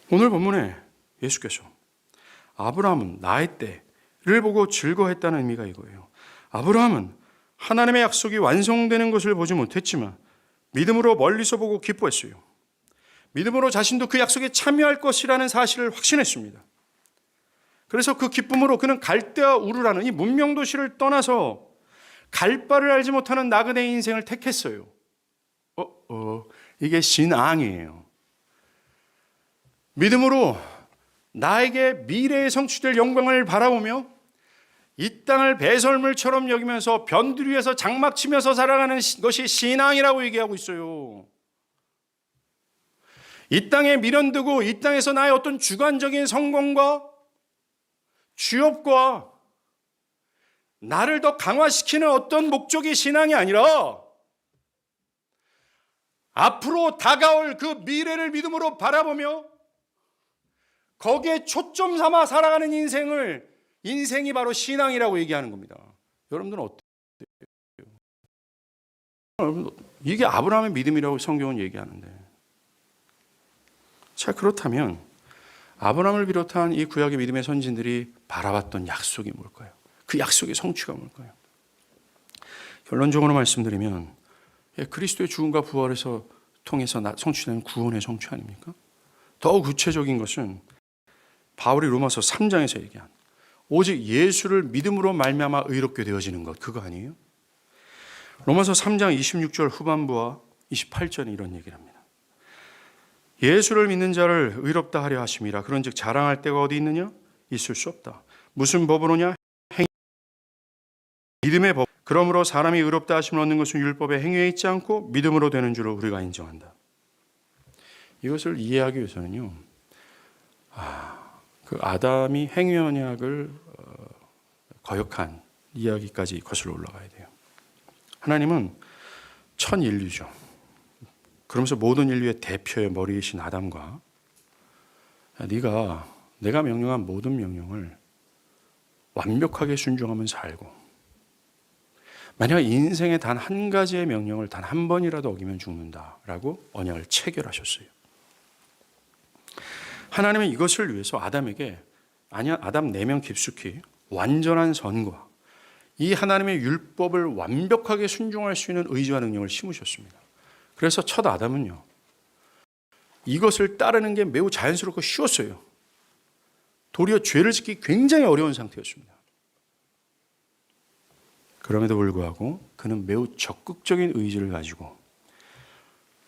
Speaker 1: 오늘 본문에 예수께서 아브라함은 나의 때를 보고 즐거워했다는 의미가 이거예요. 아브라함은 하나님의 약속이 완성되는 것을 보지 못했지만 믿음으로 멀리서 보고 기뻐했어요. 믿음으로 자신도 그 약속에 참여할 것이라는 사실을 확신했습니다. 그래서 그 기쁨으로 그는 갈대아 우르라는 이 문명도시를 떠나서 갈 바를 알지 못하는 나그네의 인생을 택했어요. 이게 신앙이에요. 믿음으로 나에게 미래에 성취될 영광을 바라보며 이 땅을 배설물처럼 여기면서 변두리 위에서 장막 치면서 살아가는 것이 신앙이라고 얘기하고 있어요. 이 땅에 미련두고 이 땅에서 나의 어떤 주관적인 성공과 취업과 나를 더 강화시키는 어떤 목적이 신앙이 아니라 앞으로 다가올 그 미래를 믿음으로 바라보며 거기에 초점 삼아 살아가는 인생이 바로 신앙이라고 얘기하는 겁니다. 여러분들은 어때요? 이게 아브라함의 믿음이라고 성경은 얘기하는데, 자, 그렇다면 아브라함을 비롯한 이 구약의 믿음의 선진들이 바라봤던 약속이 뭘까요? 그 약속의 성취가 뭘까요? 결론적으로 말씀드리면 그리스도의 죽음과 부활에서 통해서 성취되는 구원의 성취 아닙니까? 더 구체적인 것은 바울이 로마서 3장에서 얘기한 오직 예수를 믿음으로 말미암아 의롭게 되어지는 것, 그거 아니에요? 로마서 3장 26절 후반부와 28절에 이런 얘기를 합니다. 예수를 믿는 자를 의롭다 하려 하심이라. 그런즉 자랑할 데가 어디 있느냐? 있을 수 없다. 무슨 법으로냐? 믿음의 법. 그러므로 사람이 의롭다 하심을 얻는 것은 율법의 행위에 있지 않고 믿음으로 되는 줄을 우리가 인정한다. 이것을 이해하기 위해서는요, 그 아담이 행위 언약을 거역한 이야기까지 거슬러 올라가야 돼요. 하나님은 첫 인류죠. 그러면서 모든 인류의 대표의 머리이신 아담과 네가 내가 명령한 모든 명령을 완벽하게 순종하면 살고 만약 인생에 단 한 가지의 명령을 단 한 번이라도 어기면 죽는다라고 언약을 체결하셨어요. 하나님은 이것을 위해서 아담에게 아담 내면 깊숙이 완전한 선과 이 하나님의 율법을 완벽하게 순종할 수 있는 의지와 능력을 심으셨습니다. 그래서 첫 아담은요, 이것을 따르는 게 매우 자연스럽고 쉬웠어요. 도리어 죄를 짓기 굉장히 어려운 상태였습니다. 그럼에도 불구하고 그는 매우 적극적인 의지를 가지고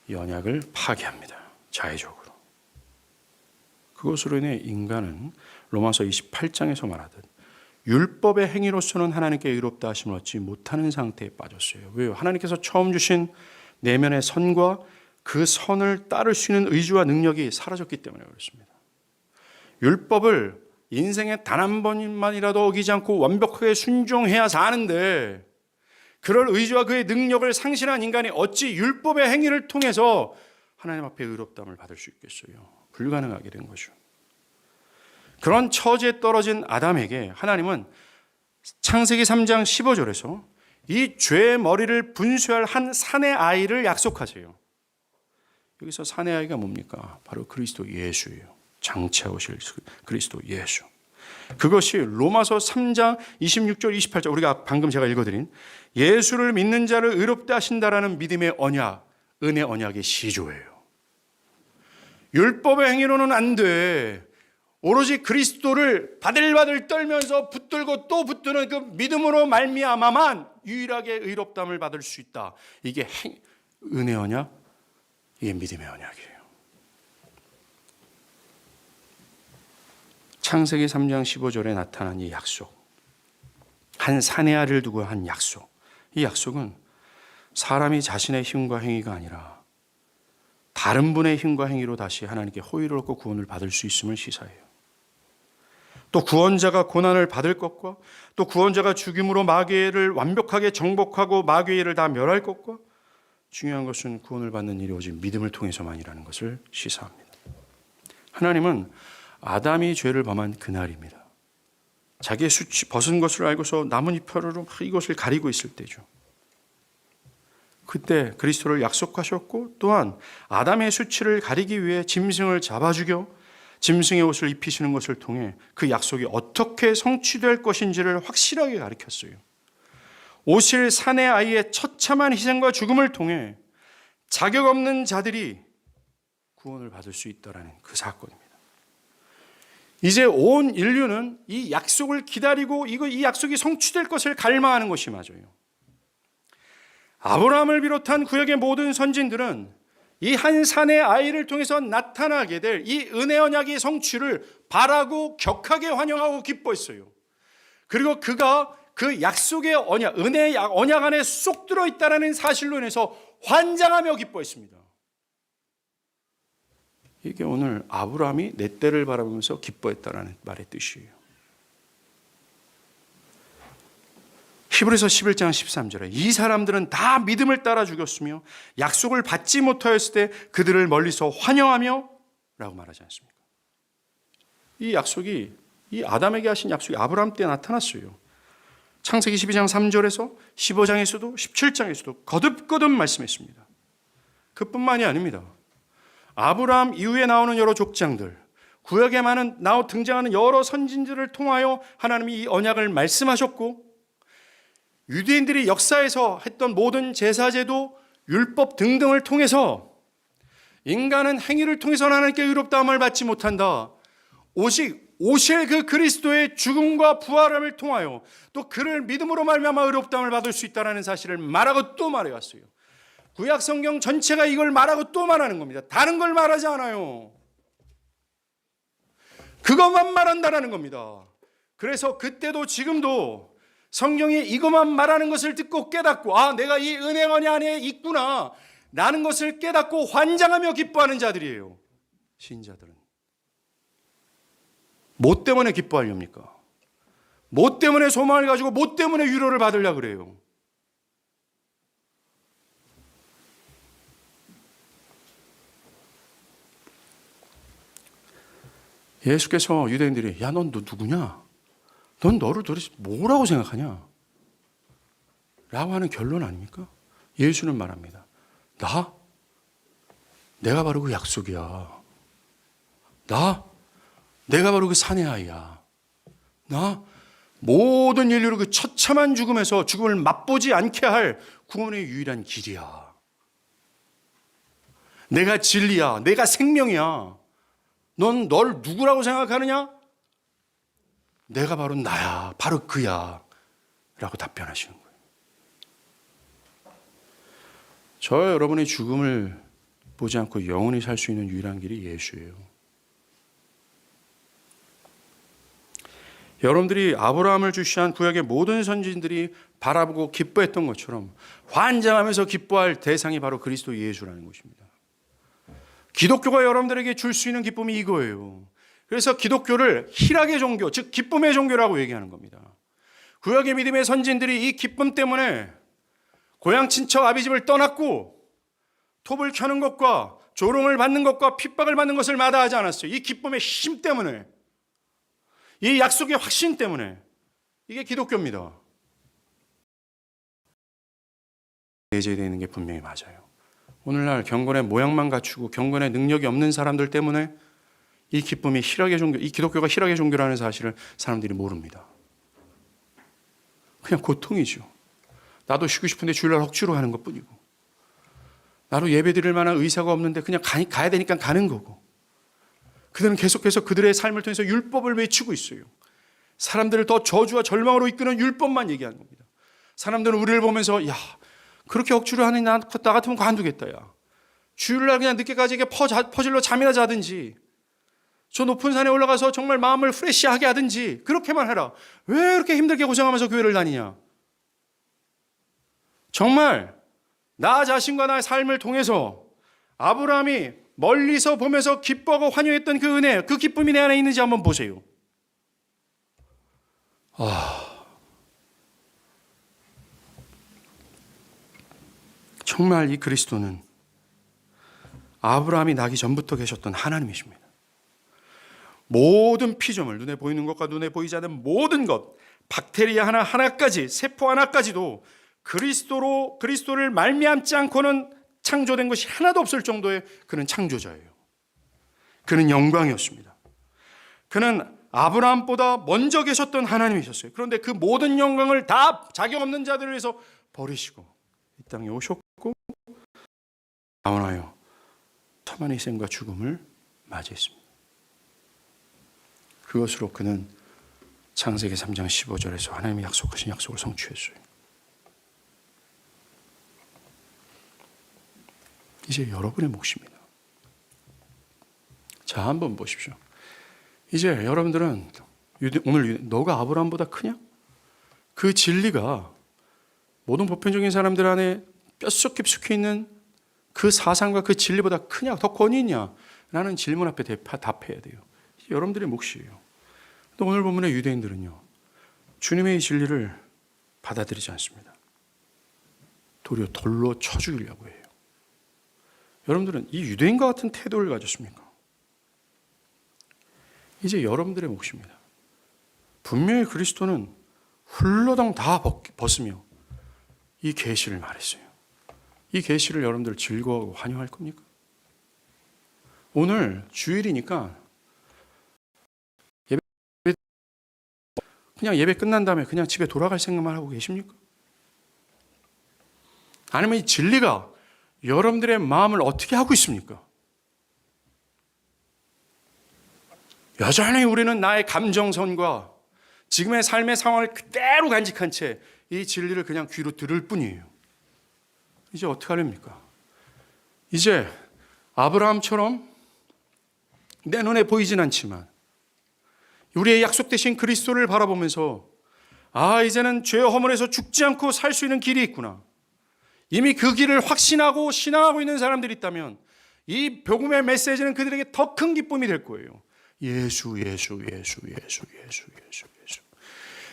Speaker 1: 이 언약을 파괴합니다. 자의적으로. 그것으로 인해 인간은 로마서 28장에서 말하듯 율법의 행위로서는 하나님께 의롭다 하심을 얻지 못하는 상태에 빠졌어요. 왜요? 하나님께서 처음 주신 내면의 선과 그 선을 따를 수 있는 의지와 능력이 사라졌기 때문에 그렇습니다. 율법을 인생에 단 한 번만이라도 어기지 않고 완벽하게 순종해야 사는데 그럴 의지와 그의 능력을 상실한 인간이 어찌 율법의 행위를 통해서 하나님 앞에 의롭다함을 받을 수 있겠어요? 불가능하게 된 거죠. 그런 처지에 떨어진 아담에게 하나님은 창세기 3장 15절에서 이 죄의 머리를 분쇄할 한 사내 아이를 약속하세요. 여기서 사내 아이가 뭡니까? 바로 그리스도 예수예요. 장차오실 그리스도 예수. 그것이 로마서 3장 26절 28절 우리가 방금 제가 읽어드린 예수를 믿는 자를 의롭다 하신다라는 믿음의 언약, 은혜 언약의 시조예요. 율법의 행위로는 안 돼. 오로지 그리스도를 바들바들 떨면서 붙들고 또 붙드는 그 믿음으로 말미암아만 유일하게 의롭다함을 받을 수 있다. 이게 은혜 언약, 이게 믿음의 언약이에요. 창세기 3장 15절에 나타난 이 약속, 한 사내아를 두고 한 약속, 이 약속은 사람이 자신의 힘과 행위가 아니라 다른 분의 힘과 행위로 다시 하나님께 호의를 얻고 구원을 받을 수 있음을 시사해요. 또 구원자가 고난을 받을 것과 또 구원자가 죽임으로 마귀를 완벽하게 정복하고 마귀를 다 멸할 것과 중요한 것은 구원을 받는 일이 오직 믿음을 통해서만이라는 것을 시사합니다. 하나님은 아담이 죄를 범한 그날입니다. 자기의 수치 벗은 것을 알고서 나뭇잎으로 이것을 가리고 있을 때죠. 그때 그리스도를 약속하셨고 또한 아담의 수치를 가리기 위해 짐승을 잡아 죽여 짐승의 옷을 입히시는 것을 통해 그 약속이 어떻게 성취될 것인지를 확실하게 가르쳤어요. 오실 사내 아이의 처참한 희생과 죽음을 통해 자격 없는 자들이 구원을 받을 수 있다라는 그 사건입니다. 이제 온 인류는 이 약속을 기다리고 이 약속이 성취될 것을 갈망하는 것이 맞아요. 아브라함을 비롯한 구약의 모든 선진들은 이 한 사내 아이를 통해서 나타나게 될 이 은혜 언약의 성취를 바라고 격하게 환영하고 기뻐했어요. 그리고 그가 그 약속의 언약, 은혜의 언약 안에 쏙 들어있다는 사실로 인해서 환장하며 기뻐했습니다. 이게 오늘 아브라함이 내 때를 바라보면서 기뻐했다는 말의 뜻이에요. 히브리서 11장 13절에 이 사람들은 다 믿음을 따라 죽였으며 약속을 받지 못하였을 때 그들을 멀리서 환영하며 라고 말하지 않습니까? 이 약속이 이 아담에게 하신 약속이 아브라함 때 나타났어요. 창세기 12장 3절에서 15장에서도 17장에서도 거듭거듭 말씀했습니다. 그뿐만이 아닙니다. 아브라함 이후에 나오는 여러 족장들, 구약에 등장하는 여러 선진들을 통하여 하나님이 이 언약을 말씀하셨고, 유대인들이 역사에서 했던 모든 제사제도, 율법 등등을 통해서 인간은 행위를 통해서는 하나님께 의롭다함을 받지 못한다. 오직 오실 그 그리스도의 죽음과 부활함을 통하여 또 그를 믿음으로 말미암아 의롭다함을 받을 수 있다는 사실을 말하고 또 말해왔어요. 구약 성경 전체가 이걸 말하고 또 말하는 겁니다. 다른 걸 말하지 않아요. 그것만 말한다라는 겁니다. 그래서 그때도 지금도 성경이 이것만 말하는 것을 듣고 깨닫고, 아, 내가 이 은혜원이 안에 있구나 라는 것을 깨닫고 환장하며 기뻐하는 자들이에요. 신자들은. 뭐 때문에 기뻐하렵니까? 뭐 때문에 소망을 가지고 뭐 때문에 위로를 받으려고 그래요? 예수께서 유대인들이, 야, 넌 너 누구냐? 넌 너를 도대체 뭐라고 생각하냐? 라고 하는 결론 아닙니까? 예수는 말합니다. 내가 바로 그 약속이야. 내가 바로 그 산의 아이야. 모든 인류를 그 처참한 죽음을 맛보지 않게 할 구원의 유일한 길이야. 내가 진리야. 내가 생명이야. 넌 널 누구라고 생각하느냐? 내가 바로 나야. 바로 그야. 라고 답변하시는 거예요. 저와 여러분의 죽음을 보지 않고 영원히 살 수 있는 유일한 길이 예수예요. 여러분들이 아브라함을 주시한 구약의 모든 선진들이 바라보고 기뻐했던 것처럼 환장하면서 기뻐할 대상이 바로 그리스도 예수라는 것입니다. 기독교가 여러분들에게 줄 수 있는 기쁨이 이거예요. 그래서 기독교를 희락의 종교, 즉 기쁨의 종교라고 얘기하는 겁니다. 구약의 믿음의 선진들이 이 기쁨 때문에 고향 친척 아비집을 떠났고 톱을 켜는 것과 조롱을 받는 것과 핍박을 받는 것을 마다하지 않았어요. 이 기쁨의 힘 때문에, 이 약속의 확신 때문에. 이게 기독교입니다. 내재되어 있는 게 분명히 맞아요. 오늘날 경건의 모양만 갖추고 경건의 능력이 없는 사람들 때문에 이 기쁨이 희락의 종교, 이 기독교가 희락의 종교라는 사실을 사람들이 모릅니다. 그냥 고통이죠. 나도 쉬고 싶은데 주일날 억지로 하는 것뿐이고, 나도 예배 드릴 만한 의사가 없는데 그냥 가야 되니까 가는 거고, 그들은 계속해서 그들의 삶을 통해서 율법을 외치고 있어요. 사람들을 더 저주와 절망으로 이끄는 율법만 얘기하는 겁니다. 사람들은 우리를 보면서, 야, 그렇게 억지로 하는 나 같으면 관두겠다. 야, 주일날 그냥 늦게까지 퍼질러 잠이나 자든지, 저 높은 산에 올라가서 정말 마음을 프레시하게 하든지 그렇게만 해라. 왜 이렇게 힘들게 고생하면서 교회를 다니냐? 정말 나 자신과 나의 삶을 통해서 아브라함이 멀리서 보면서 기뻐하고 환호했던 그 은혜, 그 기쁨이 내 안에 있는지 한번 보세요. 정말 이 그리스도는 아브라함이 나기 전부터 계셨던 하나님이십니다. 모든 피조물, 눈에 보이는 것과 눈에 보이지 않는 모든 것, 박테리아 하나까지, 세포 하나까지도 그리스도를 말미암지 않고는 창조된 것이 하나도 없을 정도의 그는 창조자예요. 그는 영광이었습니다. 그는 아브라함보다 먼저 계셨던 하나님이셨어요. 그런데 그 모든 영광을 다 자격 없는 자들을 위해서 버리시고 이 땅에 오셨고 나원하여 참한 희생과 죽음을 맞이했습니다. 그것으로 그는 창세기 3장 15절에서 하나님이 약속하신 약속을 성취했어요. 이제 여러분의 몫입니다. 자, 한번 보십시오. 이제 여러분들은 오늘 너가 아브라함보다 크냐? 그 진리가 모든 보편적인 사람들 안에 뼛속 깊숙이 있는 그 사상과 그 진리보다 크냐? 더 권위 있냐? 라는 질문 앞에 답해야 돼요. 여러분들의 몫이에요. 또 오늘 본문의 유대인들은요, 주님의 이 진리를 받아들이지 않습니다. 도리어 돌로 쳐 죽이려고 해요. 여러분들은 이 유대인과 같은 태도를 가졌습니까? 이제 여러분들의 몫입니다. 분명히 그리스도는 훌러덩 다 벗으며 이 계시를 말했어요. 이 계시를 여러분들 즐거워하고 환영할 겁니까? 오늘 주일이니까 그냥 예배 끝난 다음에 그냥 집에 돌아갈 생각만 하고 계십니까? 아니면 이 진리가 여러분들의 마음을 어떻게 하고 있습니까? 여전히 우리는 나의 감정선과 지금의 삶의 상황을 그대로 간직한 채 이 진리를 그냥 귀로 들을 뿐이에요. 이제 어떻게 하렵니까? 이제 아브라함처럼 내 눈에 보이진 않지만 우리의 약속되신 그리스도를 바라보면서 이제는 죄 허물에서 죽지 않고 살 수 있는 길이 있구나. 이미 그 길을 확신하고 신앙하고 있는 사람들이 있다면 이 복음의 메시지는 그들에게 더 큰 기쁨이 될 거예요. 예수, 예수, 예수, 예수, 예수, 예수, 예수.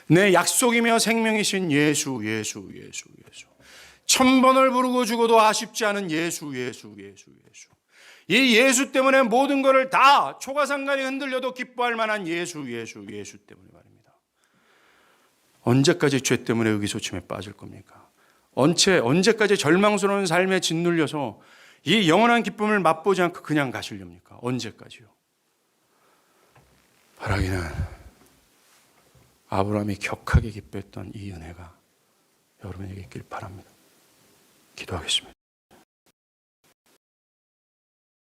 Speaker 1: 내 약속이며 생명이신 예수, 예수, 예수, 예수. 1000번을 부르고 죽어도 아쉽지 않은 예수, 예수, 예수, 예수. 이 예수 때문에 모든 것을 다 초가상간이 흔들려도 기뻐할 만한 예수, 예수, 예수 때문에 말입니다. 언제까지 죄 때문에 의기소침에 빠질 겁니까? 언제까지 절망스러운 삶에 짓눌려서 이 영원한 기쁨을 맛보지 않고 그냥 가시렵니까? 언제까지요? 바라기는 아브라함이 격하게 기뻐했던 이 은혜가 여러분에게 있길 바랍니다. 기도하겠습니다.